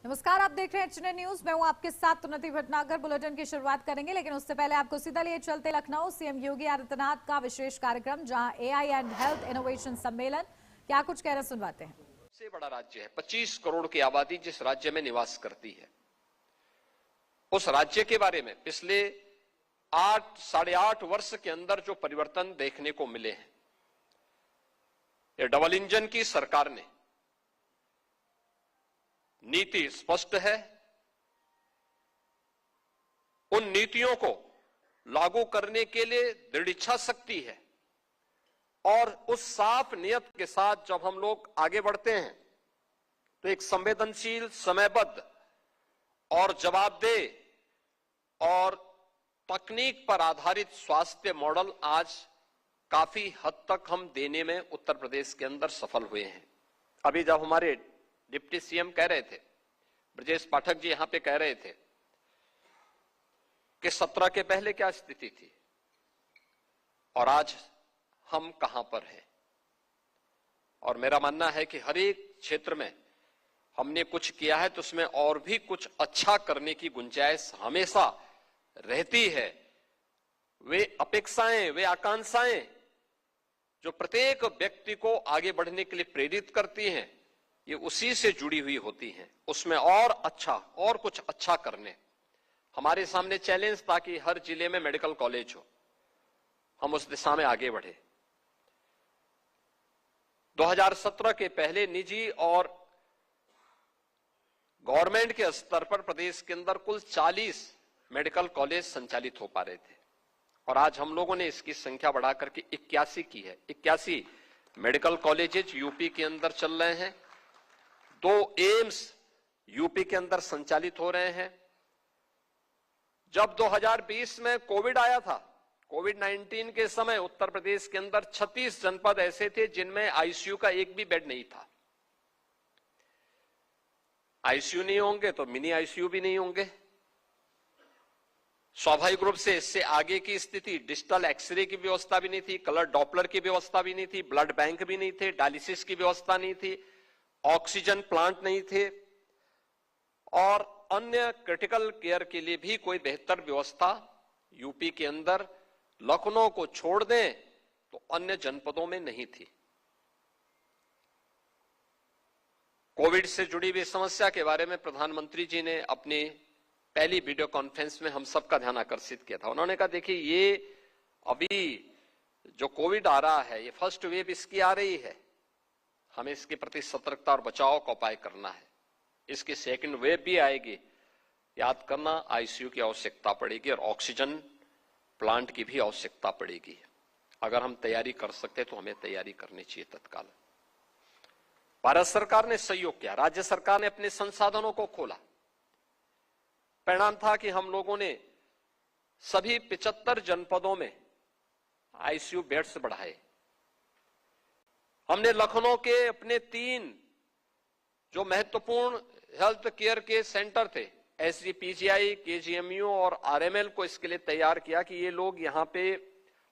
नमस्कार, आप देख रहे हैं एचएनएन न्यूज। मैं हूं आपके साथ उन्नति भटनागर। बुलेटिन की शुरुआत करेंगे, लेकिन उससे पहले आपको सीधा लिए चलते लखनऊ। सीएम योगी आदित्यनाथ का विशेष कार्यक्रम, जहां एआई एंड हेल्थ इनोवेशन सम्मेलन। क्या कुछ कह रहे हैं, सुनवाते हैं। सबसे बड़ा राज्य है, 25 करोड़ की आबादी जिस राज्य में निवास करती है, उस राज्य के बारे में पिछले 8-8.5 वर्ष के अंदर जो परिवर्तन देखने को मिले हैं, ये डबल इंजन की सरकार ने नीति स्पष्ट है, उन नीतियों को लागू करने के लिए दृढ़ इच्छा शक्ति है और उस साफ नियत के साथ जब हम लोग आगे बढ़ते हैं तो एक संवेदनशील, समयबद्ध और जवाबदेह और तकनीक पर आधारित स्वास्थ्य मॉडल आज काफी हद तक हम देने में उत्तर प्रदेश के अंदर सफल हुए हैं। अभी जब हमारे डिप्टी सीएम कह रहे थे, ब्रजेश पाठक जी यहां पे कह रहे थे कि 17 के पहले क्या स्थिति थी और आज हम कहां पर हैं। और मेरा मानना है कि हर एक क्षेत्र में हमने कुछ किया है तो उसमें और भी कुछ अच्छा करने की गुंजाइश हमेशा रहती है। वे अपेक्षाएं, वे आकांक्षाएं जो प्रत्येक व्यक्ति को आगे बढ़ने के लिए प्रेरित करती हैं, ये उसी से जुड़ी हुई होती हैं। उसमें और अच्छा और कुछ अच्छा करने हमारे सामने चैलेंज था कि हर जिले में मेडिकल कॉलेज हो। हम उस दिशा में आगे बढ़े। 2017 के पहले निजी और गवर्नमेंट के स्तर पर प्रदेश के अंदर कुल 40 मेडिकल कॉलेज संचालित हो पा रहे थे और आज हम लोगों ने इसकी संख्या बढ़ाकर के 81 की है। 81 मेडिकल कॉलेजेस यूपी के अंदर चल रहे हैं। 2 एम्स यूपी के अंदर संचालित हो रहे हैं। जब 2020 में कोविड आया था, कोविड-19 के समय उत्तर प्रदेश के अंदर 36 जनपद ऐसे थे जिनमें आईसीयू का एक भी बेड नहीं था। आईसीयू नहीं होंगे तो मिनी आईसीयू भी नहीं होंगे। स्वाभाविक रूप से इससे आगे की स्थिति, डिजिटल एक्सरे की व्यवस्था भी नहीं थी, कलर डॉपलर की व्यवस्था भी नहीं थी, ब्लड बैंक भी नहीं थे, डायलिसिस की व्यवस्था नहीं थी, ऑक्सीजन प्लांट नहीं थे और अन्य क्रिटिकल केयर के लिए भी कोई बेहतर व्यवस्था यूपी के अंदर, लखनऊ को छोड़ दें तो अन्य जनपदों में नहीं थी। कोविड से जुड़ी हुई समस्या के बारे में प्रधानमंत्री जी ने अपनी पहली वीडियो कॉन्फ्रेंस में हम सबका ध्यान आकर्षित किया था। उन्होंने कहा, देखिए ये अभी जो कोविड आ रहा है, ये फर्स्ट वेव इसकी आ रही है, हमें इसके प्रति सतर्कता और बचाव का उपाय करना है। इसकी सेकंड वेव भी आएगी, याद करना आईसीयू की आवश्यकता पड़ेगी और ऑक्सीजन प्लांट की भी आवश्यकता पड़ेगी। अगर हम तैयारी कर सकते तो हमें तैयारी करनी चाहिए तत्काल। भारत सरकार ने सहयोग किया, राज्य सरकार ने अपने संसाधनों को खोला। परिणाम था कि हम लोगों ने सभी 75 जनपदों में आईसीयू बेड्स बढ़ाए। हमने लखनऊ के अपने 3 जो महत्वपूर्ण हेल्थ केयर के सेंटर थे, एसजीपीजीआई, केजीएमयू और आरएमएल को इसके लिए तैयार किया कि ये लोग यहाँ पे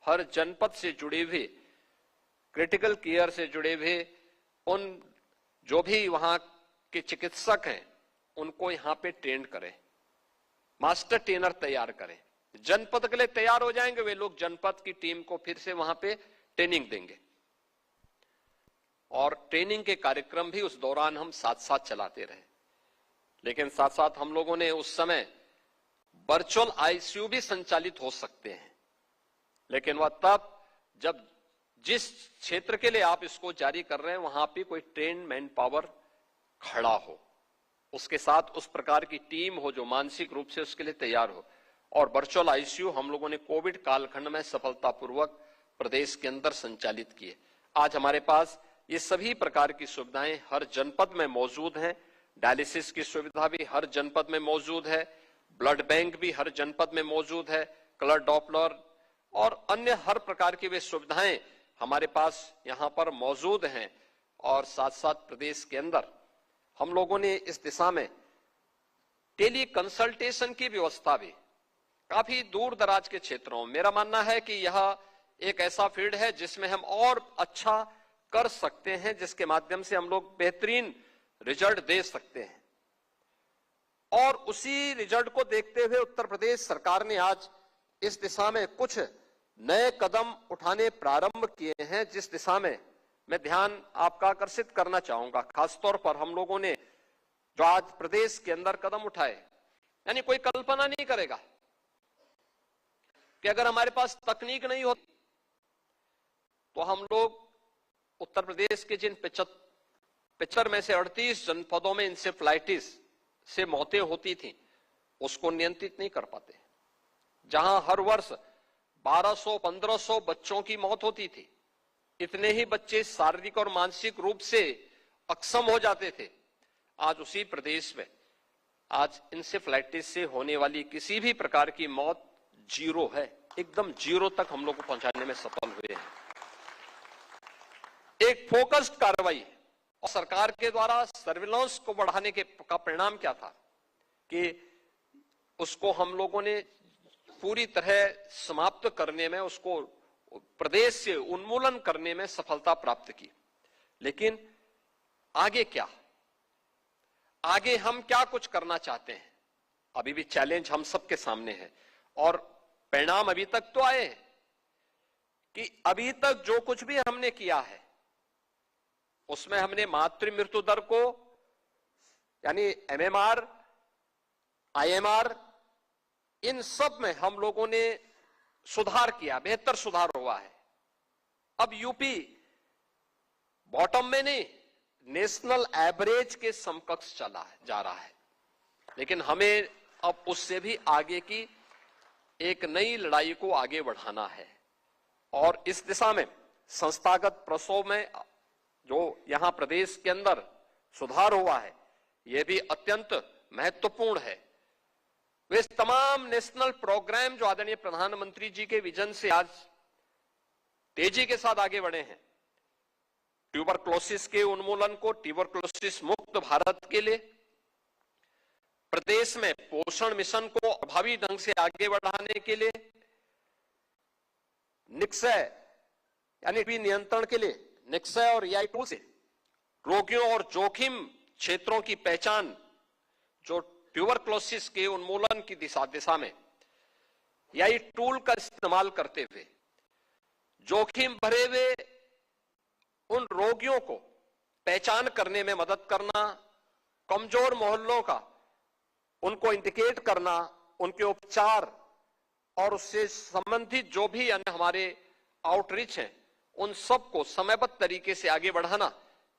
हर जनपद से जुड़े हुए, क्रिटिकल केयर से जुड़े हुए उन जो भी वहां के चिकित्सक हैं उनको यहाँ पे ट्रेन करें, मास्टर ट्रेनर तैयार करें। जनपद के लिए तैयार हो जाएंगे वे लोग, जनपद की टीम को फिर से वहां पे ट्रेनिंग देंगे और ट्रेनिंग के कार्यक्रम भी उस दौरान हम साथ साथ चलाते रहे। लेकिन साथ साथ हम लोगों ने उस समय वर्चुअल आईसीयू भी संचालित हो सकते हैं, लेकिन वह तब जब जिस क्षेत्र के लिए आप इसको जारी कर रहे हैं वहां पे कोई ट्रेन मैन पावर खड़ा हो, उसके साथ उस प्रकार की टीम हो जो मानसिक रूप से उसके लिए तैयार हो। और वर्चुअल आईसीयू हम लोगों ने कोविड कालखंड में सफलतापूर्वक प्रदेश के अंदर संचालित किए। आज हमारे पास ये सभी प्रकार की सुविधाएं हर जनपद में मौजूद हैं। डायलिसिस की सुविधा भी हर जनपद में मौजूद है, ब्लड बैंक भी हर जनपद में मौजूद है, कलर डॉपलर और अन्य हर प्रकार की वे सुविधाएं हमारे पास यहां पर मौजूद हैं। और साथ साथ प्रदेश के अंदर हम लोगों ने इस दिशा में टेली कंसल्टेशन की व्यवस्था भी काफी दूर दराज के क्षेत्रों में, मेरा मानना है कि यह एक ऐसा फील्ड है जिसमें हम और अच्छा कर सकते हैं, जिसके माध्यम से हम लोग बेहतरीन रिजल्ट दे सकते हैं। और उसी रिजल्ट को देखते हुए उत्तर प्रदेश सरकार ने आज इस दिशा में कुछ नए कदम उठाने प्रारंभ किए हैं, जिस दिशा में मैं ध्यान आपका आकर्षित करना चाहूंगा। खासतौर पर हम लोगों ने जो आज प्रदेश के अंदर कदम उठाए, यानी कोई कल्पना नहीं करेगा कि अगर हमारे पास तकनीक नहीं होती तो हम लोग उत्तर प्रदेश के जिन 75 में से 38 जनपदों में इंसेफ्लाइटिस से मौतें होती थी, उसको नियंत्रित नहीं कर पाते। जहां हर वर्ष 1200-1500 बच्चों की मौत होती थी, इतने ही बच्चे शारीरिक और मानसिक रूप से अक्षम हो जाते थे। आज उसी प्रदेश में आज इंसेफ्लाइटिस से होने वाली किसी भी प्रकार की मौत जीरो है, एकदम जीरो तक हम लोग को पहुंचाने में सफल हुए हैं। एक फोकस्ड कार्रवाई और सरकार के द्वारा सर्विलांस को बढ़ाने का परिणाम क्या था कि उसको हम लोगों ने पूरी तरह समाप्त करने में, उसको प्रदेश से उन्मूलन करने में सफलता प्राप्त की। लेकिन आगे क्या, आगे हम क्या कुछ करना चाहते हैं, अभी भी चैलेंज हम सबके सामने है। और परिणाम अभी तक तो आए हैं कि अभी तक जो कुछ भी हमने किया है उसमें हमने मातृ मृत्यु दर को, यानी एमएमआर, आईएमआर, इन सब में हम लोगों ने सुधार किया, बेहतर सुधार हुआ है। अब यूपी बॉटम में नहीं, नेशनल एवरेज के समकक्ष जा रहा है। लेकिन हमें अब उससे भी आगे की एक नई लड़ाई को आगे बढ़ाना है और इस दिशा में संस्थागत प्रसव में जो यहां प्रदेश के अंदर सुधार हुआ है, यह भी अत्यंत महत्वपूर्ण है। वे तमाम नेशनल प्रोग्राम जो आदरणीय प्रधानमंत्री जी के विजन से आज तेजी के साथ आगे बढ़े हैं, ट्यूबरक्लोसिस के उन्मूलन को, ट्यूबरक्लोसिस मुक्त भारत के लिए, प्रदेश में पोषण मिशन को प्रभावी ढंग से आगे बढ़ाने के लिए, निक्षय यानी नियंत्रण के लिए निक्षय और एआई टूल से रोगियों और जोखिम क्षेत्रों की पहचान, जो ट्यूबरक्लोसिस के उन्मूलन की दिशा में एआई टूल का इस्तेमाल करते हुए जोखिम भरे हुए उन रोगियों को पहचान करने में मदद करना, कमजोर मोहल्लों का उनको इंडिकेट करना, उनके उपचार और उससे संबंधित जो भी अन्य हमारे आउटरीच हैं, उन सब को समयबद्ध तरीके से आगे बढ़ाना,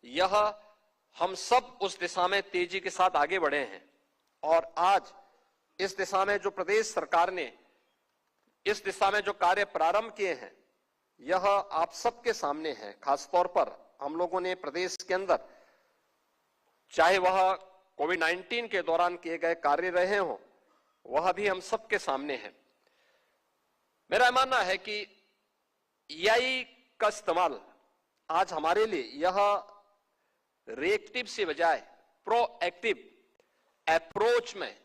यह हम सब उस दिशा में तेजी के साथ आगे बढ़े हैं। और आज इस दिशा में जो प्रदेश सरकार ने इस दिशा में जो कार्य प्रारंभ किए हैं, यह आप सबके सामने है। खासतौर पर हम लोगों ने प्रदेश के अंदर, चाहे वह कोविड-19 के दौरान किए गए कार्य रहे हों, वह भी हम सबके सामने है। मेरा मानना है कि एआई का इस्तेमाल आज हमारे लिए यह रिएक्टिव से बजाय प्रोएक्टिव अप्रोच में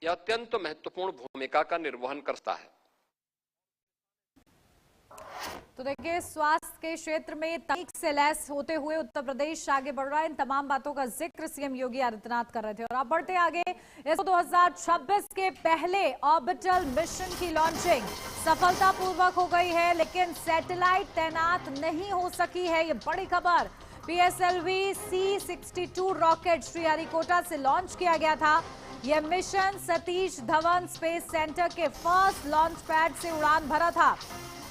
यह अत्यंत महत्वपूर्ण भूमिका का निर्वहन करता है। तो देखिए, स्वास्थ्य के क्षेत्र में तकनीक से लैस होते हुए उत्तर प्रदेश आगे बढ़ रहा है। इन तमाम बातों का जिक्र सीएम योगी आदित्यनाथ कर रहे थे। और अब बढ़ते आगे, इस 2026 के पहले ऑर्बिटल मिशन की लॉन्चिंग सफलतापूर्वक हो गई है, लेकिन सैटेलाइट तैनात नहीं हो सकी है। ये बड़ी खबर। PSLV C-62 रॉकेट श्रीहरिकोटा से लॉन्च किया गया था। यह mission Satish Dhawan space centre के फर्स्ट लॉन्च पैड से उड़ान भरा था,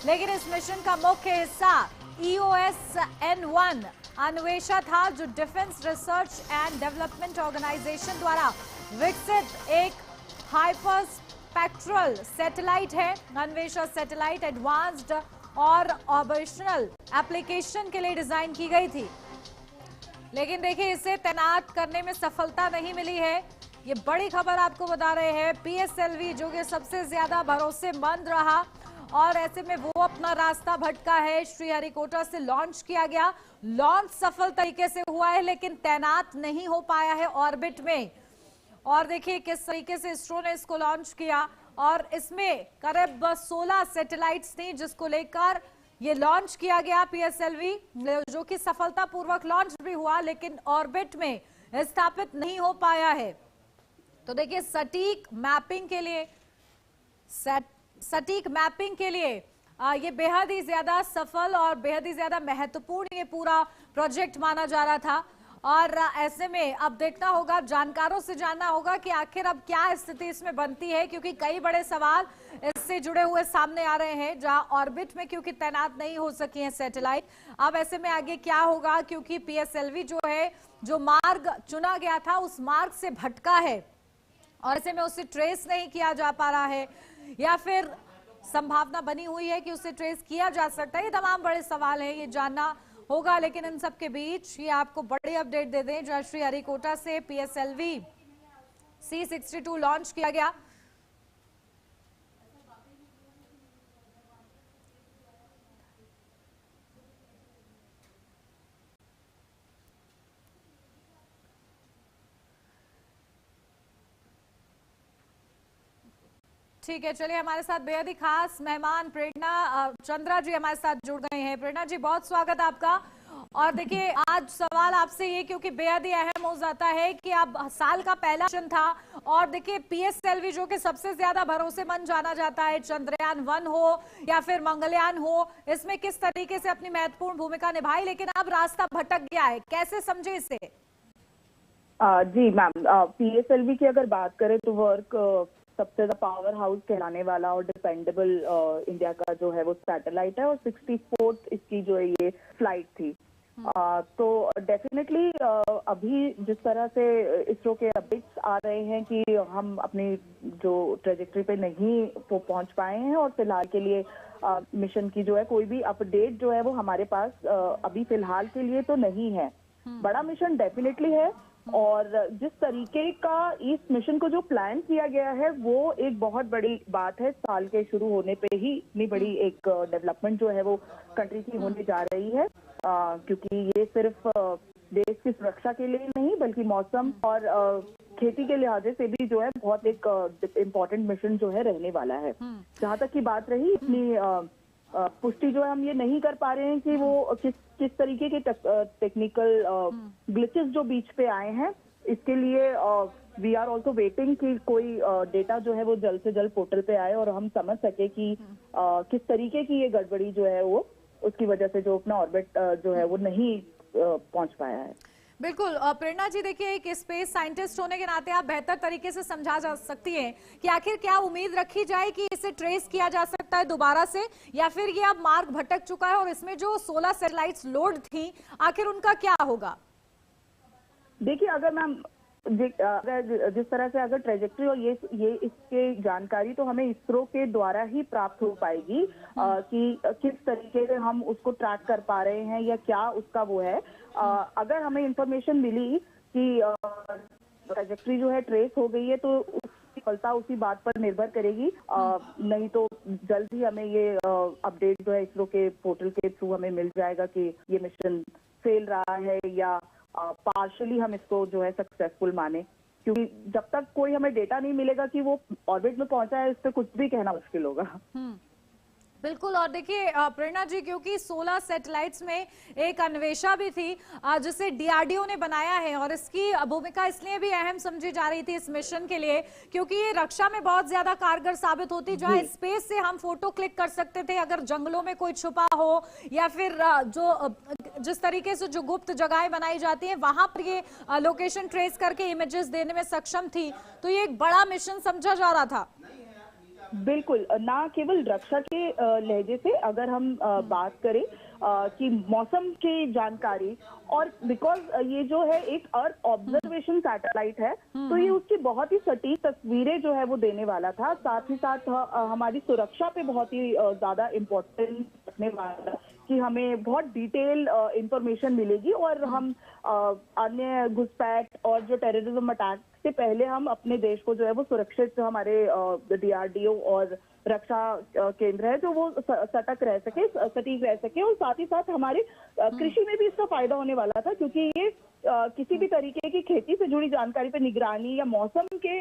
लेकिन इस मिशन का मुख्य हिस्सा EOS-N1 अन्वेषा था, जो defence research and development organisation द्वारा विकसित एक हाइपरस्पेक्ट्रल सैटेलाइट है। अन्वेषा सैटेलाइट एडवांस्ड और ऑपरेशनल एप्लीकेशन के लिए डिजाइन की गई थी, लेकिन देखिए इसे तैनात करने में सफलता नहीं मिली है। ये बड़ी खबर आपको बता रहे हैं। PSLV जो कि सबसे ज्यादा भरोसेमंद रहा और ऐसे में वो अपना रास्ता भटका है। श्रीहरिकोटा से लॉन्च किया गया, लॉन्च सफल तरीके से हुआ है, लेकिन तैनात नहीं हो पाया है ऑर्बिट में। और देखिए किस तरीके से इसरो ने इसको लॉन्च किया, और इसमें करीब 16 सैटेलाइट्स थी जिसको लेकर ये लॉन्च किया गया PSLV, जो कि सफलतापूर्वक लॉन्च भी हुआ, लेकिन ऑर्बिट में स्थापित नहीं हो पाया है। तो देखिए सटीक मैपिंग के लिए ये बेहद ही ज्यादा सफल और बेहद ही ज्यादा महत्वपूर्ण ये पूरा प्रोजेक्ट माना जा रहा था। और ऐसे में अब देखना होगा, जानकारों से जानना होगा कि आखिर अब क्या स्थिति इसमें बनती है, क्योंकि कई बड़े सवाल इससे जुड़े हुए सामने आ रहे हैं। जहां ऑर्बिट में क्योंकि तैनात नहीं हो सकी है सैटेलाइट, अब ऐसे में आगे क्या होगा, क्योंकि पीएसएलवी जो है, जो मार्ग चुना गया था उस मार्ग से भटका है और ऐसे में उसे ट्रेस नहीं किया जा पा रहा है, या फिर संभावना बनी हुई है कि उसे ट्रेस किया जा सकता है। ये तमाम बड़े सवाल हैं, ये जानना होगा। लेकिन इन सब के बीच ये आपको बड़ी अपडेट दे दें, जहां श्रीहरिकोटा से पीएसएलवी C62 लॉन्च किया गया। ठीक है, चलिए हमारे साथ बेहद ही खास मेहमान प्रेरणा चंद्रा जी हमारे साथ जुड़ गए हैं। प्रेरणा जी, बहुत स्वागत आपका। और देखिए आज सवाल आपसे ये, क्योंकि बेहद ही अहम हो जाता है कि अब साल का पहला मिशन था और देखिए पीएसएलवी जो कि सबसे ज्यादा भरोसेमंद जाना जाता है, चंद्रयान-1 हो या फिर मंगलयान हो, इसमें किस तरीके से अपनी महत्वपूर्ण भूमिका निभाई, लेकिन अब रास्ता भटक गया है, कैसे समझे इसे? जी मैम, पीएसएलवी की अगर बात करें तो वर्क सबसे ज्यादा पावर हाउस कहलाने वाला और डिपेंडेबल इंडिया का जो है वो सैटेलाइट है और 64th इसकी जो है ये फ्लाइट थी। तो डेफिनेटली अभी जिस तरह से इसरो के अपडेट्स आ रहे हैं कि हम अपनी जो ट्रेजेक्टरी पे नहीं पहुंच पाए हैं और फिलहाल के लिए मिशन की जो है कोई भी अपडेट जो है वो हमारे पास अभी फिलहाल के लिए तो नहीं है। बड़ा मिशन डेफिनेटली है और जिस तरीके का इस मिशन को जो प्लान किया गया है वो एक बहुत बड़ी बात है। साल के शुरू होने पे ही इतनी बड़ी एक डेवलपमेंट जो है वो कंट्री की होने जा रही है, क्योंकि ये सिर्फ देश की सुरक्षा के लिए नहीं बल्कि मौसम और खेती के लिहाजे से भी जो है बहुत एक इम्पोर्टेंट मिशन जो है रहने वाला है। जहाँ तक की बात रही इतनी पुष्टि जो है हम ये नहीं कर पा रहे हैं कि वो किस तरीके के टेक्निकल ग्लिचेस जो बीच पे आए हैं, इसके लिए वी आर ऑल्सो वेटिंग कि कोई डेटा जो है वो जल्द से जल्द पोर्टल पे आए और हम समझ सके कि किस तरीके की ये गड़बड़ी जो है वो उसकी वजह से जो अपना ऑर्बिट जो है वो नहीं पहुंच पाया है। बिल्कुल प्रेरणा जी, देखिए एक स्पेस साइंटिस्ट होने के नाते आप बेहतर तरीके से समझा जा सकती हैं कि आखिर क्या उम्मीद रखी जाए कि इसे ट्रेस किया जा सकता है दोबारा से, या फिर ये अब मार्ग भटक चुका है और इसमें जो 16 सैटेलाइट्स लोड थी आखिर उनका क्या होगा? देखिए अगर मैम जिस तरह से अगर ट्रेजेक्टरी और ये इसके जानकारी तो हमें इसरो के द्वारा ही प्राप्त हो पाएगी कि किस तरीके से हम उसको ट्रैक कर पा रहे हैं या क्या उसका वो है। अगर हमें इंफॉर्मेशन मिली कि ट्रेजेक्टरी जो है ट्रेस हो गई है तो उसकी सफलता उसी बात पर निर्भर करेगी, नहीं तो जल्द ही हमें ये अपडेट जो है इसरो के पोर्टल के थ्रू हमें मिल जाएगा कि ये मिशन फेल रहा है या पार्शली हम इसको जो है सक्सेसफुल माने, क्योंकि जब तक कोई हमें डेटा नहीं मिलेगा कि वो ऑर्बिट में पहुंचा है, इस पर कुछ भी कहना मुश्किल होगा। बिल्कुल। और देखिए प्रेरणा जी, क्योंकि 16 सैटेलाइट्स में एक अन्वेषा भी थी जिसे डीआरडीओ ने बनाया है और इसकी भूमिका इसलिए भी अहम समझी जा रही थी इस मिशन के लिए क्योंकि ये रक्षा में बहुत ज्यादा कारगर साबित होती, जहां स्पेस से हम फोटो क्लिक कर सकते थे अगर जंगलों में कोई छुपा हो या फिर जिस तरीके से जो गुप्त जगहें बनाई जाती हैं वहां पर ये लोकेशन ट्रेस करके इमेजेस देने में सक्षम थी। तो ये एक बड़ा मिशन समझा जा रहा था। बिल्कुल, ना केवल रक्षा के लहजे से अगर हम बात करें कि मौसम की जानकारी, और बिकॉज ये जो है एक अर्थ ऑब्जर्वेशन सैटेलाइट है तो ये उसकी बहुत ही सटीक तस्वीरें जो है वो देने वाला था, साथ ही साथ हमारी सुरक्षा पे बहुत ही ज्यादा इम्पोर्टेंस रखने वाला कि हमें बहुत डिटेल इंफॉर्मेशन मिलेगी और हम अन्य घुसपैठ और जो टेररिज्म अटैक से पहले हम अपने देश को जो है वो सुरक्षित, हमारे डीआरडीओ और रक्षा केंद्र है जो वो सतर्क रह सके, सटीक रह सके, और साथ ही साथ हमारे कृषि में भी इसका फायदा होने वाला था क्योंकि ये किसी भी तरीके की खेती से जुड़ी जानकारी पे निगरानी या मौसम के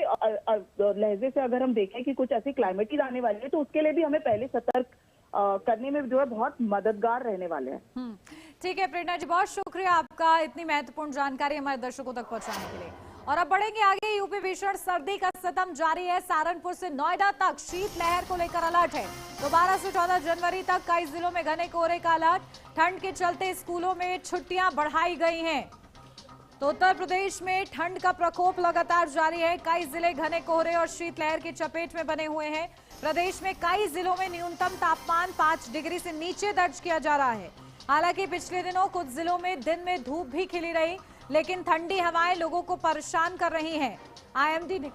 लहजे से अगर हम देखें कि कुछ ऐसी क्लाइमेट आने वाली है तो उसके लिए भी हमें पहले सतर्क करने में जो है बहुत मददगार रहने वाले हैं। ठीक है प्रेरणा जी, बहुत शुक्रिया आपका इतनी महत्वपूर्ण जानकारी हमारे दर्शकों तक पहुंचाने के लिए। और अब बढ़ेंगे आगे। यूपी भीषण सर्दी का सितम जारी है। सहारनपुर से नोएडा तक शीतलहर को लेकर अलर्ट है। तो 12 से 14 जनवरी तक कई जिलों में घने कोहरे का अलर्ट। ठंड के चलते स्कूलों में छुट्टियां बढ़ाई गई हैं। तो उत्तर प्रदेश में ठंड का प्रकोप लगातार जारी है। कई जिले घने कोहरे और शीतलहर की चपेट में बने हुए हैं। प्रदेश में कई जिलों में न्यूनतम तापमान 5 डिग्री से नीचे दर्ज किया जा रहा है। हालांकि पिछले दिनों कुछ जिलों में दिन में धूप भी खिली रही, लेकिन ठंडी हवाएं लोगों को परेशान कर रही हैं। आईएमडी ने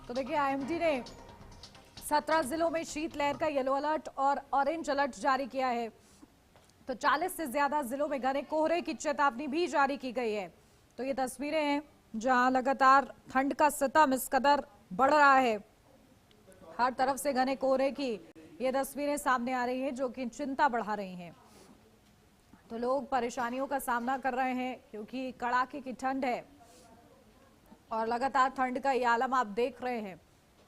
तो देखिए, आईएमडी ने 17 जिलों में शीतलहर का येलो अलर्ट और ऑरेंज अलर्ट जारी किया है। तो 40 से ज्यादा जिलों में घने कोहरे की चेतावनी भी जारी की गई है। तो ये तस्वीरें हैं जहां लगातार ठंड का सितम इस कदर बढ़ रहा है। हर तरफ से घने कोहरे की ये तस्वीरें सामने आ रही हैं, जो कि चिंता बढ़ा रही हैं। तो लोग परेशानियों का सामना कर रहे हैं क्योंकि कड़ाके की ठंड है और लगातार ठंड का ये आलम आप देख रहे हैं।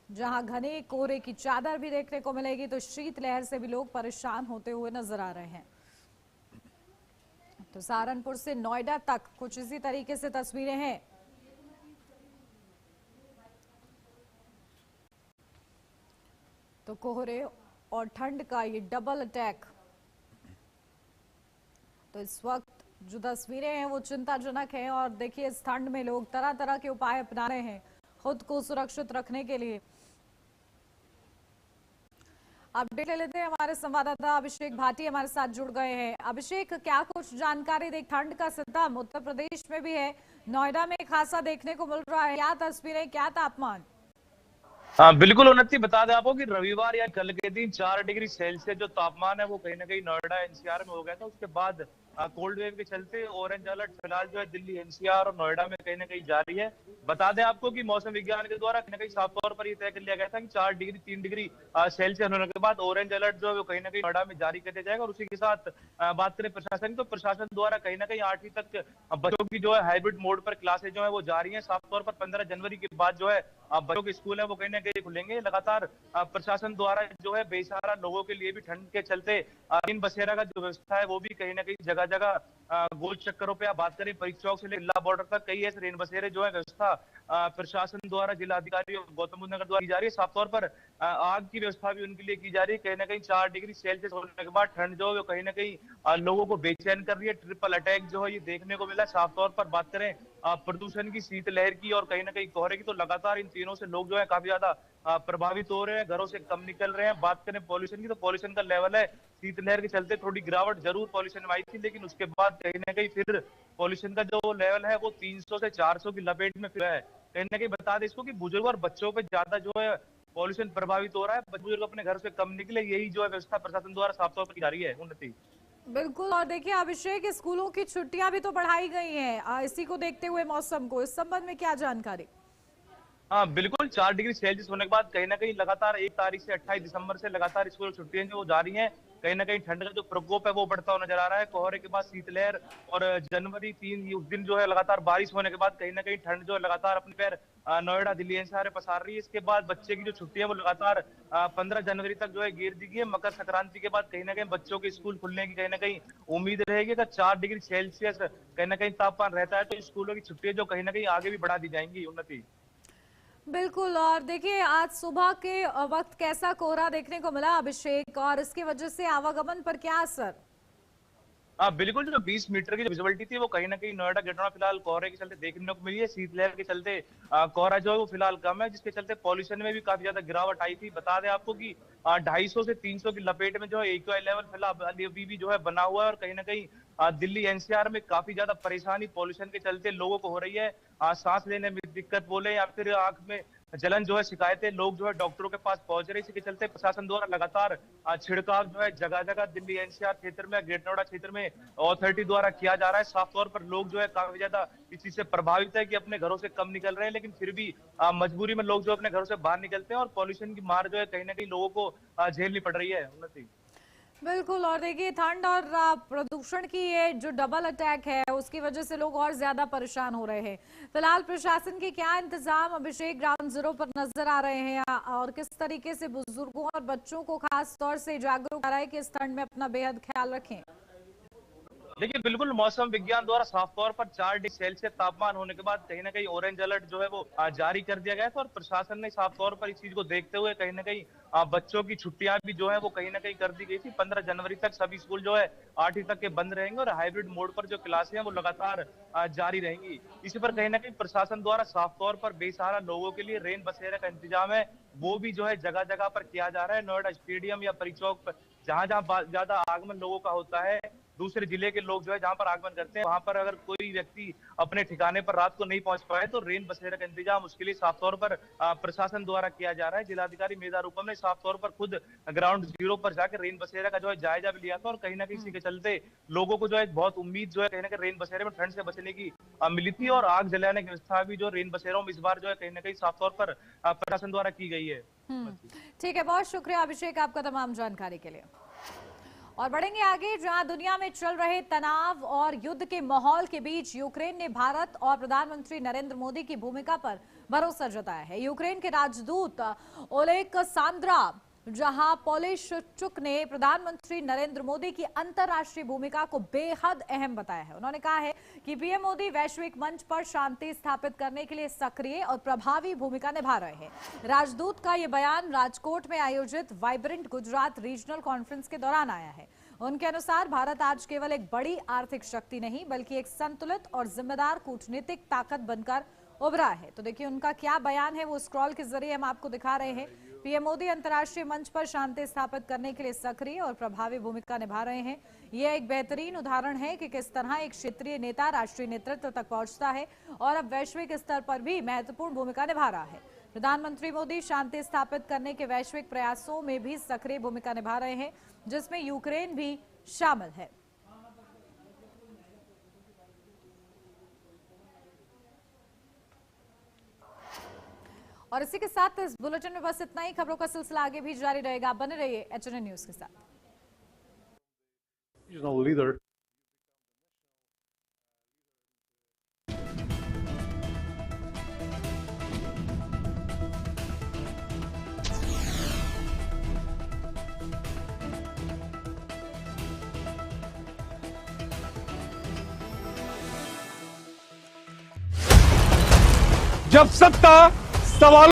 जहां घने कोहरे की चादर भी देखने को मिलेगी, तो शीतलहर से भी लोग परेशान होते हुए नजर आ रहे हैं। तो सहारनपुर से नोएडा तक कुछ इसी तरीके से तस्वीरें हैं। तो कोहरे और ठंड का ये डबल अटैक। तो इस वक्त जो तस्वीरें हैं वो चिंताजनक हैं। और देखिए, इस ठंड में लोग तरह तरह के उपाय अपना रहे हैं खुद को सुरक्षित रखने के लिए। अपडेट ले लेते हैं, हमारे संवाददाता अभिषेक भाटी हमारे साथ जुड़ गए हैं। अभिषेक, क्या कुछ जानकारी देख, ठंड का सितम उत्तर प्रदेश में भी है, नोएडा में खासा देखने को मिल रहा है, क्या तस्वीरें, क्या तापमान? हाँ बिल्कुल उन्नति, बता दें आपको कि रविवार या कल के दिन 4 डिग्री सेल्सियस जो तापमान है वो कहीं ना कहीं नोएडा एनसीआर में हो गया था। उसके बाद कोल्ड वेव के चलते ऑरेंज अलर्ट फिलहाल जो है दिल्ली एनसीआर और नोएडा में कहीं ना कहीं जारी है। बता दें आपको कि मौसम विज्ञान के द्वारा कहीं ना कहीं साफ तौर पर यह तय कर लिया गया था कि 4 डिग्री 3 डिग्री सेल्सियस होने के बाद ऑरेंज अलर्ट जो है वो कहीं ना कहीं नोएडा में जारी कर दिया जाएगा। और उसी के साथ बात करें प्रशासन की, तो प्रशासन द्वारा कहीं ना कहीं 8वीं तक बच्चों की जो है हाइब्रिड मोड पर क्लासेज जो है वो जारी है। साफ तौर पर 15 जनवरी के बाद जो है बच्चों के स्कूल है वो कहीं ना कहीं खुलेंगे। लगातार प्रशासन द्वारा जो है बेसहारा लोगों के लिए भी ठंड के चलते रेन बसेरा का जो व्यवस्था है वो भी कहीं ना कहीं जगह जगह गोल चक्करों पे आप बात करें, परीक्षा चौक से लेकर जिला बॉर्डर तक कई ऐसे रेन बसेरे जो है व्यवस्था प्रशासन द्वारा, जिला अधिकारी और गौतम बुद्ध नगर द्वारा की जा रही है। साफ तौर पर आग की व्यवस्था भी उनके लिए की जा रही है। कहीं ना कहीं 4 डिग्री सेल्सियस होने के बाद ठंड जो है कहीं ना कहीं लोगों को बेचैन कर रही है। ट्रिपल अटैक जो है ये देखने को मिला। साफ तौर पर बात करें प्रदूषण की, शीतलहर की और कहीं ना कहीं कोहरे की, तो लगातार इन तीनों से लोग जो है काफी ज्यादा प्रभावित हो रहे हैं, घरों से कम निकल रहे हैं। बात करें पॉल्यूशन की, तो पॉल्यूशन का लेवल है शीतलहर के चलते थोड़ी गिरावट जरूर पॉल्यूशन में आई थी, लेकिन उसके बाद कहीं ना कहीं फिर पॉल्यूशन का जो लेवल है वो 300 से 400 की लपेट में फिर है। कहीं ना कहीं बता दें इसको कि बुजुर्ग और बच्चों पे ज्यादा जो है पॉल्यूशन प्रभावित हो रहा है। बुजुर्ग अपने घर से कम निकले, यही जो है व्यवस्था प्रशासन द्वारा साफ तौर पर की जा रही है। उन्नति बिल्कुल। और देखिए अभिषेक, स्कूलों की छुट्टियां भी तो बढ़ाई गई हैं इसी को देखते हुए मौसम को, इस संबंध में क्या जानकारी? हाँ बिल्कुल, 4 डिग्री सेल्सियस होने के बाद कहीं ना कहीं लगातार 1 तारीख से 28 दिसंबर से लगातार स्कूल छुट्टियां जो जारी हैं। कहीं ना कहीं ठंड का जो प्रकोप है वो बढ़ता हुआ नजर आ रहा है। कोहरे के बाद शीतलहर और जनवरी 3 उस दिन जो है लगातार बारिश होने के बाद कहीं ना कहीं ठंड जो है लगातार अपने पैर नोएडा दिल्ली एनसीआर पसार रही है। इसके बाद बच्चे की जो छुट्टियां वो लगातार 15 जनवरी तक जो है गिर दी गई है। मकर संक्रांति के बाद कहीं ना कहीं बच्चों के स्कूल खुलने की कहीं ना कहीं उम्मीद रहेगी। अगर 4 डिग्री सेल्सियस कहीं ना कहीं तापमान रहता है तो स्कूलों की छुट्टियां जो कहीं ना कहीं आगे भी बढ़ा दी जाएंगी। उन्नति बिल्कुल। और देखिए, आज सुबह के वक्त कैसा कोहरा देखने को मिला अभिषेक, और इसकी वजह से आवागमन पर क्या असर? बिल्कुल, जो 20 मीटर की जो विजिबिलिटी थी वो कहीं ना कहीं नोएडा गेटवे में फिलहाल कोहरे के चलते देखने को मिली है। शीतलहर के चलते कोहरा जो है वो फिलहाल कम है, जिसके चलते पॉल्यूशन में भी काफी ज्यादा गिरावट आई थी। बता दें आपको कि 250 से 300 की लपेट में जो है AQI लेवल फिलहाल अभी भी जो है बना हुआ है। और कहीं ना कहीं दिल्ली एनसीआर में काफी ज्यादा परेशानी पॉल्यूशन के चलते लोगों को हो रही है। सांस लेने में दिक्कत बोले या फिर आंख में जलन जो है शिकायतें लोग जो है डॉक्टरों के पास पहुंच रहे, इसी के चलते प्रशासन द्वारा लगातार छिड़काव जो है जगह जगह दिल्ली एनसीआर क्षेत्र में, ग्रेटर नोएडा क्षेत्र में अथॉरिटी द्वारा किया जा रहा है। साफ तौर पर लोग जो है काफी ज्यादा इस चीज से प्रभावित है कि अपने घरों से कम निकल रहे हैं, लेकिन फिर भी मजबूरी में लोग जो अपने घरों से बाहर निकलते हैं और पॉल्यूशन की मार जो है कहीं ना कहीं लोगों को झेलनी पड़ रही है। उन्नति बिल्कुल, और देखिए ठंड और प्रदूषण की ये जो डबल अटैक है उसकी वजह से लोग और ज्यादा परेशान हो रहे हैं। फिलहाल प्रशासन के क्या इंतजाम अभिषेक ग्राउंड जीरो पर नजर आ रहे हैं और किस तरीके से बुजुर्गों और बच्चों को खास तौर से जागरूक कराए कि इस ठंड में अपना बेहद ख्याल रखें? देखिए, बिल्कुल मौसम विज्ञान द्वारा साफ तौर पर 4 डिग्री सेल्सियस तापमान होने के बाद कहीं ना कहीं ऑरेंज अलर्ट जो है वो जारी कर दिया गया था और प्रशासन ने साफ तौर पर इस चीज को देखते हुए कहीं ना कहीं बच्चों की छुट्टियां भी जो है वो कहीं ना कहीं कर दी गई थी। 15 जनवरी तक सभी स्कूल जो है 8वीं तक के बंद रहेंगे और हाइब्रिड मोड पर जो क्लासें हैं वो लगातार जारी रहेंगी। इसी पर कहीं ना कहीं प्रशासन द्वारा साफ तौर पर बेसहारा लोगों के लिए रेन बसेरा का इंतजाम है, वो भी जो है जगह जगह पर किया जा रहा है। नोएडा स्टेडियम या परिचौक पर जहां जहां ज्यादा आगमन लोगों का होता है, दूसरे जिले के लोग जो है जहां पर आगमन करते हैं, वहां पर अगर कोई व्यक्ति अपने ठिकाने पर रात को नहीं पहुंच पाए तो रेन बसेरा का इंतजाम उसके लिए साफ तौर पर प्रशासन द्वारा किया जा रहा है। जिलाधिकारी मेधा रूपम ने साफ तौर पर खुद ग्राउंड जीरो पर जाकर रेन बसेरा का जो है जायजा भी लिया था और कहीं ना कहीं इसी के चलते लोगों को जो है बहुत उम्मीद जो है कहीं ना कहीं रेन बसेरे में ठंड से बचने की मिली थी और आग जलाने की व्यवस्था भी जो रेन बसेरों में इस बार जो है कहीं ना कहीं साफ तौर पर प्रशासन द्वारा की गई है। ठीक है, बहुत शुक्रिया अभिषेक आपका तमाम जानकारी के लिए। और बढ़ेंगे आगे, जहां दुनिया में चल रहे तनाव और युद्ध के माहौल के बीच यूक्रेन ने भारत और प्रधानमंत्री नरेंद्र मोदी की भूमिका पर भरोसा जताया है। यूक्रेन के राजदूत ओलेक्सांद्रा जहां पोलिशचुक ने प्रधानमंत्री नरेंद्र मोदी की अंतर्राष्ट्रीय भूमिका को बेहद अहम बताया है। उन्होंने कहा है कि पीएम मोदी वैश्विक मंच पर शांति स्थापित करने के लिए सक्रिय और प्रभावी भूमिका निभा रहे हैं। राजदूत का यह बयान राजकोट में आयोजित वाइब्रेंट गुजरात रीजनल कॉन्फ्रेंस के दौरान आया है। उनके अनुसार भारत आज केवल एक बड़ी आर्थिक शक्ति नहीं बल्कि एक संतुलित और जिम्मेदार कूटनीतिक ताकत बनकर उभरा है। तो देखिए उनका क्या बयान है, वो स्क्रॉल के जरिए हम आपको दिखा रहे हैं। पीएम मोदी अंतर्राष्ट्रीय मंच पर शांति स्थापित करने के लिए सक्रिय और प्रभावी भूमिका निभा रहे हैं। यह एक बेहतरीन उदाहरण है कि किस तरह एक क्षेत्रीय नेता राष्ट्रीय नेतृत्व तक पहुंचता है और अब वैश्विक स्तर पर भी महत्वपूर्ण भूमिका निभा रहा है। प्रधानमंत्री मोदी शांति स्थापित करने के वैश्विक प्रयासों में भी सक्रिय भूमिका निभा रहे हैं, जिसमें यूक्रेन भी शामिल है। और इसी के साथ इस बुलेटिन में बस इतना ही। खबरों का सिलसिला आगे भी जारी रहेगा, बने रहिए HNN न्यूज के साथ। Leader. जब सत्ता सवाल